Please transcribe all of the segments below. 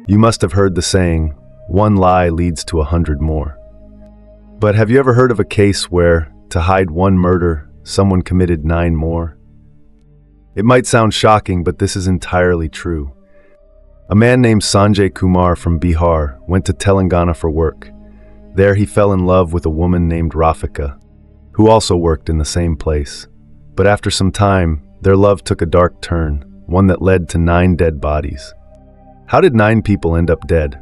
You must have heard the saying, one lie leads to 100 more. But have you ever heard of a case where, to hide one murder, someone committed 9 more? It might sound shocking, but this is entirely true. A man named Sanjay Kumar from Bihar went to Telangana for work. There he fell in love with a woman named Rafika, who also worked in the same place. But after some time, their love took a dark turn, one that led to 9 dead bodies. How did 9 people end up dead?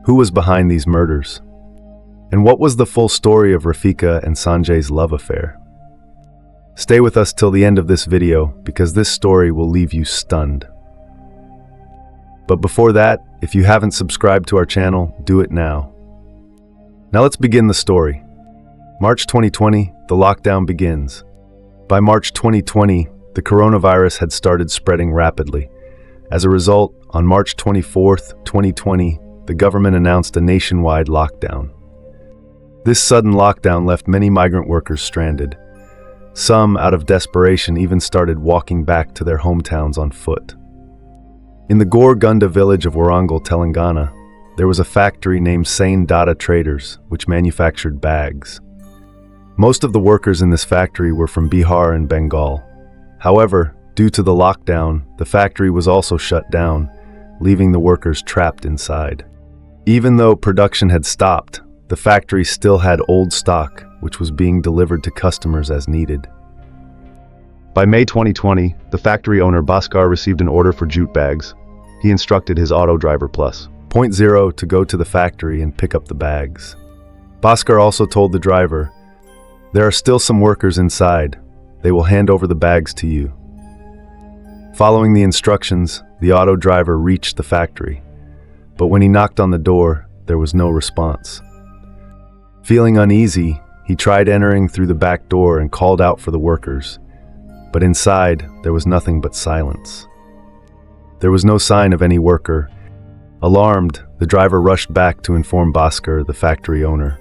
Who was behind these murders? And what was the full story of Rafika and Sanjay's love affair? Stay with us till the end of this video, because this story will leave you stunned. But before that, if you haven't subscribed to our channel, do it now. Now let's begin the story. March 2020, the lockdown begins. By March 2020, the coronavirus had started spreading rapidly. As a result, on March 24th, 2020, the government announced a nationwide lockdown. This sudden lockdown left many migrant workers stranded. Some, out of desperation, even started walking back to their hometowns on foot. In the Gunda village of Warangal, Telangana, there was a factory named Sane Data Traders, which manufactured bags. Most of the workers in this factory were from Bihar and Bengal. However, due to the lockdown, the factory was also shut down, leaving the workers trapped inside. Even though production had stopped, the factory still had old stock, which was being delivered to customers as needed. By May 2020, the factory owner Bhaskar received an order for jute bags. He instructed his auto driver plus .0 to go to the factory and pick up the bags. Bhaskar also told the driver, "There are still some workers inside. They will hand over the bags to you." Following the instructions, the auto driver reached the factory. But when he knocked on the door, there was no response. Feeling uneasy, he tried entering through the back door and called out for the workers. But inside, there was nothing but silence. There was no sign of any worker. Alarmed, the driver rushed back to inform Bhaskar, the factory owner.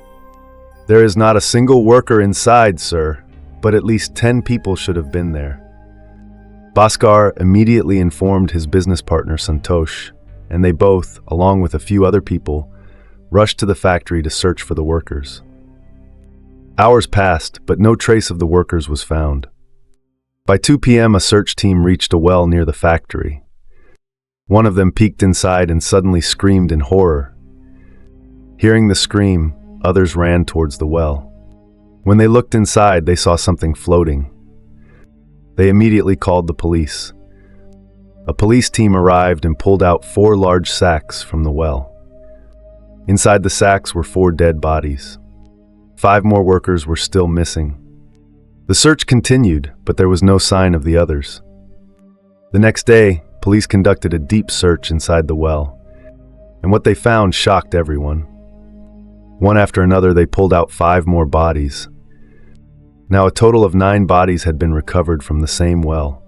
"There is not a single worker inside, sir, but at least 10 people should have been there." Bhaskar immediately informed his business partner Santosh, and they both, along with a few other people, rushed to the factory to search for the workers. Hours passed, but no trace of the workers was found. By 2 p.m., a search team reached a well near the factory. One of them peeked inside and suddenly screamed in horror. Hearing the scream, others ran towards the well. When they looked inside, they saw something floating. They immediately called the police. A police team arrived and pulled out 4 large sacks from the well. Inside the sacks were 4 dead bodies. 5 more workers were still missing. The search continued, but there was no sign of the others. The next day, police conducted a deep search inside the well, and what they found shocked everyone. One after another, they pulled out 5 more bodies. Now a total of 9 bodies had been recovered from the same well.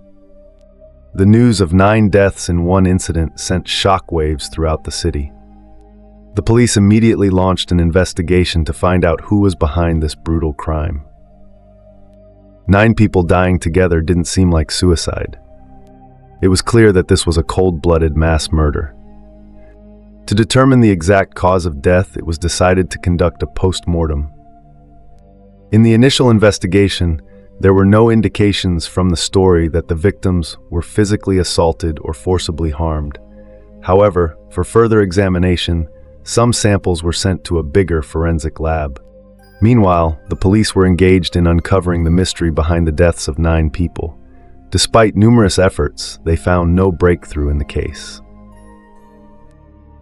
The news of 9 deaths in one incident sent shockwaves throughout the city. The police immediately launched an investigation to find out who was behind this brutal crime. 9 people dying together didn't seem like suicide. It was clear that this was a cold-blooded mass murder. To determine the exact cause of death, it was decided to conduct a post-mortem. In the initial investigation, there were no indications from the story that the victims were physically assaulted or forcibly harmed. However, for further examination, some samples were sent to a bigger forensic lab. Meanwhile, the police were engaged in uncovering the mystery behind the deaths of 9 people. Despite numerous efforts, they found no breakthrough in the case.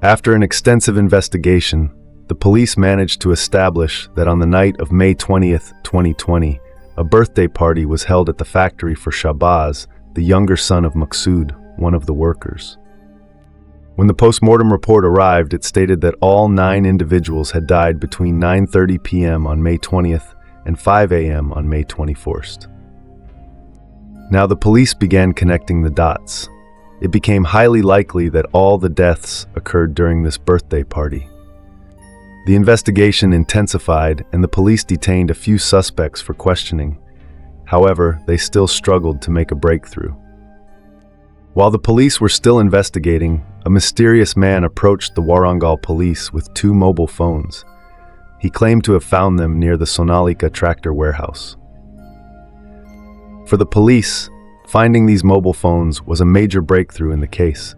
After an extensive investigation, the police managed to establish that on the night of May 20th, 2020, a birthday party was held at the factory for Shahbaz, the younger son of Maqsood, one of the workers. When the post-mortem report arrived, it stated that all 9 individuals had died between 9:30 p.m. on May 20th and 5 a.m. on May 21st. Now the police began connecting the dots. It became highly likely that all the deaths occurred during this birthday party. The investigation intensified and the police detained a few suspects for questioning. However, they still struggled to make a breakthrough. While the police were still investigating, a mysterious man approached the Warangal police with 2 mobile phones. He claimed to have found them near the Sonalika tractor warehouse. For the police, finding these mobile phones was a major breakthrough in the case.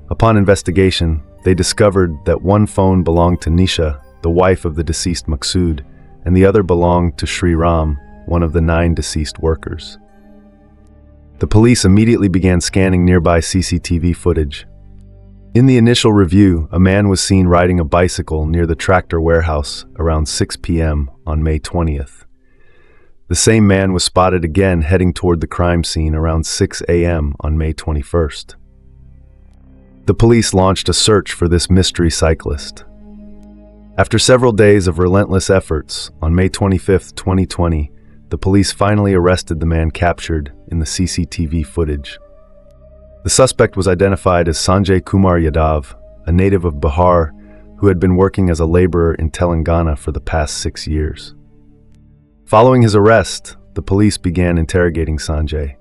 Upon investigation, they discovered that one phone belonged to Nisha, the wife of the deceased Maksud, and the other belonged to Sri Ram, one of the 9 deceased workers. The police immediately began scanning nearby CCTV footage. In the initial review, a man was seen riding a bicycle near the tractor warehouse around 6 p.m. on May 20th. The same man was spotted again heading toward the crime scene around 6 a.m. on May 21st. The police launched a search for this mystery cyclist. After several days of relentless efforts, on May 25, 2020, the police finally arrested the man captured in the CCTV footage. The suspect was identified as Sanjay Kumar Yadav, a native of Bihar who had been working as a laborer in Telangana for the past 6 years. Following his arrest, the police began interrogating Sanjay.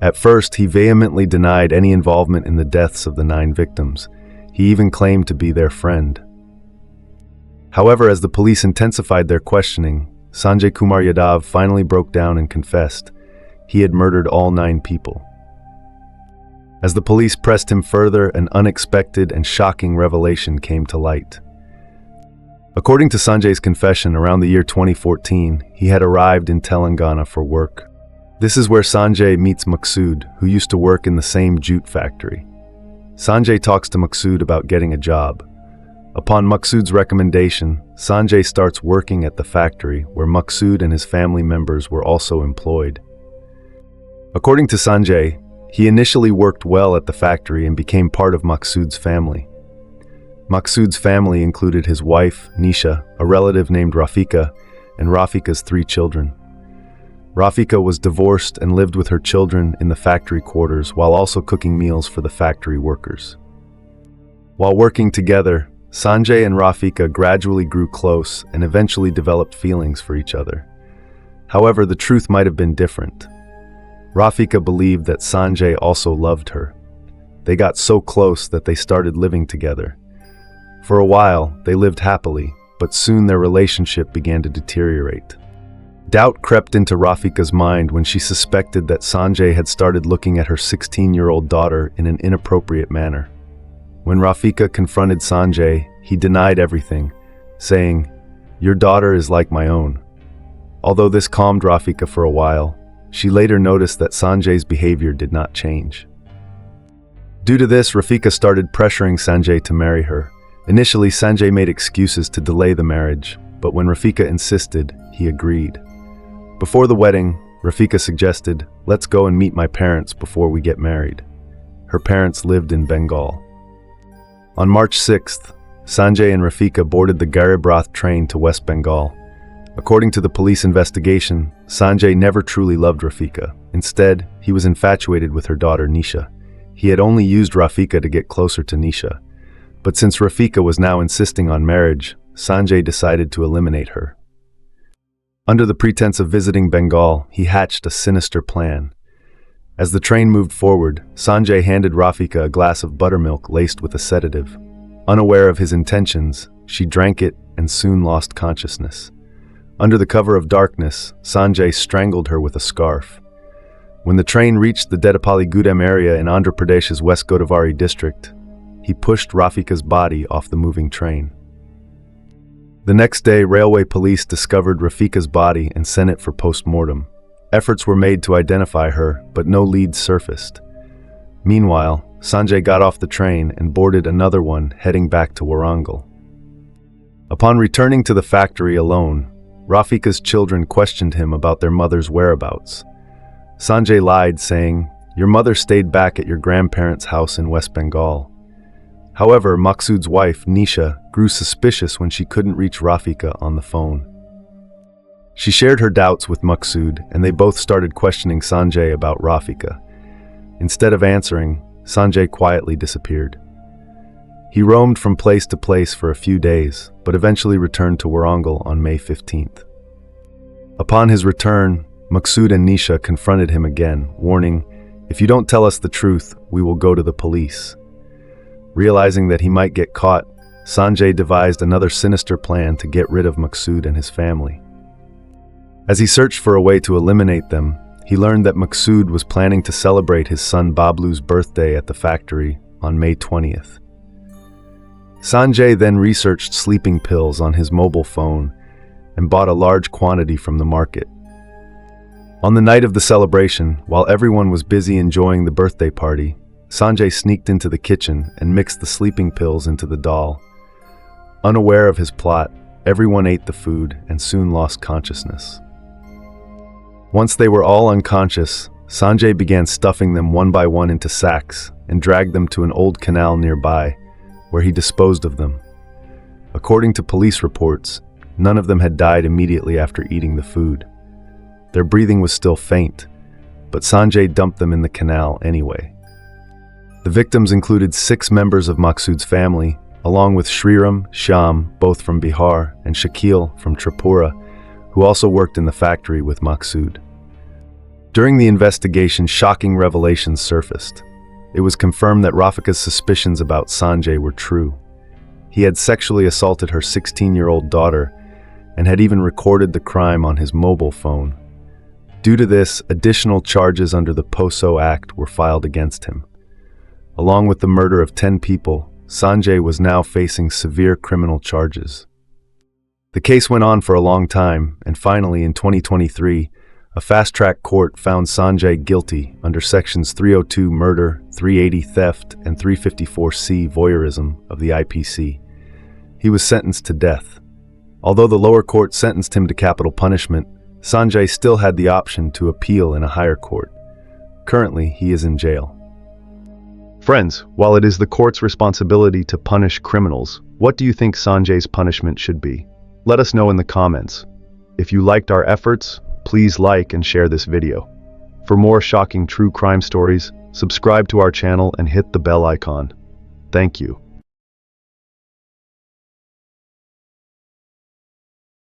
At first, he vehemently denied any involvement in the deaths of the 9 victims. He even claimed to be their friend. However, as the police intensified their questioning, Sanjay Kumar Yadav finally broke down and confessed. He had murdered all 9 people. As the police pressed him further, an unexpected and shocking revelation came to light. According to Sanjay's confession, around the year 2014, he had arrived in Telangana for work. This is where Sanjay meets Maksud, who used to work in the same jute factory. Sanjay talks to Maksud about getting a job. Upon Maksud's recommendation, Sanjay starts working at the factory where Maksud and his family members were also employed. According to Sanjay, he initially worked well at the factory and became part of Maksud's family. Maksud's family included his wife, Nisha, a relative named Rafika, and Rafika's 3 children. Rafika was divorced and lived with her children in the factory quarters while also cooking meals for the factory workers. While working together, Sanjay and Rafika gradually grew close and eventually developed feelings for each other. However, the truth might have been different. Rafika believed that Sanjay also loved her. They got so close that they started living together. For a while, they lived happily, but soon their relationship began to deteriorate. Doubt crept into Rafika's mind when she suspected that Sanjay had started looking at her 16-year-old daughter in an inappropriate manner. When Rafika confronted Sanjay, he denied everything, saying, "Your daughter is like my own." Although this calmed Rafika for a while, she later noticed that Sanjay's behavior did not change. Due to this, Rafika started pressuring Sanjay to marry her. Initially, Sanjay made excuses to delay the marriage, but when Rafika insisted, he agreed. Before the wedding, Rafika suggested, "Let's go and meet my parents before we get married." Her parents lived in Bengal. On March 6th, Sanjay and Rafika boarded the Garib Rath train to West Bengal. According to the police investigation, Sanjay never truly loved Rafika. Instead, he was infatuated with her daughter Nisha. He had only used Rafika to get closer to Nisha. But since Rafika was now insisting on marriage, Sanjay decided to eliminate her. Under the pretense of visiting Bengal, he hatched a sinister plan. As the train moved forward, Sanjay handed Rafika a glass of buttermilk laced with a sedative. Unaware of his intentions, she drank it and soon lost consciousness. Under the cover of darkness, Sanjay strangled her with a scarf. When the train reached the Dedapalli Gudem area in Andhra Pradesh's West Godavari district, he pushed Rafika's body off the moving train. The next day, railway police discovered Rafika's body and sent it for post-mortem. Efforts were made to identify her, but no leads surfaced. Meanwhile, Sanjay got off the train and boarded another one heading back to Warangal. Upon returning to the factory alone, Rafika's children questioned him about their mother's whereabouts. Sanjay lied, saying, "Your mother stayed back at your grandparents' house in West Bengal." However, Maksud's wife, Nisha, grew suspicious when she couldn't reach Rafika on the phone. She shared her doubts with Maksud, and they both started questioning Sanjay about Rafika. Instead of answering, Sanjay quietly disappeared. He roamed from place to place for a few days, but eventually returned to Warangal on May 15th. Upon his return, Maksud and Nisha confronted him again, warning, "If you don't tell us the truth, we will go to the police." Realizing that he might get caught, Sanjay devised another sinister plan to get rid of Maqsood and his family. As he searched for a way to eliminate them, he learned that Maqsood was planning to celebrate his son Bablu's birthday at the factory on May 20th. Sanjay then researched sleeping pills on his mobile phone and bought a large quantity from the market. On the night of the celebration, while everyone was busy enjoying the birthday party, Sanjay sneaked into the kitchen and mixed the sleeping pills into the dal. Unaware of his plot, everyone ate the food and soon lost consciousness. Once they were all unconscious, Sanjay began stuffing them one by one into sacks and dragged them to an old canal nearby, where he disposed of them. According to police reports, none of them had died immediately after eating the food. Their breathing was still faint, but Sanjay dumped them in the canal anyway. The victims included 6 members of Maqsood's family, along with Shriram, Shyam, both from Bihar, and Shakil from Tripura, who also worked in the factory with Maqsood. During the investigation, shocking revelations surfaced. It was confirmed that Rafika's suspicions about Sanjay were true. He had sexually assaulted her 16-year-old daughter and had even recorded the crime on his mobile phone. Due to this, additional charges under the POSO Act were filed against him. Along with the murder of 10 people, Sanjay was now facing severe criminal charges. The case went on for a long time, and finally, in 2023, a fast-track court found Sanjay guilty under Sections 302 murder, 380 theft, and 354C voyeurism of the IPC. He was sentenced to death. Although the lower court sentenced him to capital punishment, Sanjay still had the option to appeal in a higher court. Currently, he is in jail. Friends, while it is the court's responsibility to punish criminals, what do you think Sanjay's punishment should be? Let us know in the comments. If you liked our efforts, please like and share this video. For more shocking true crime stories, subscribe to our channel and hit the bell icon. Thank you.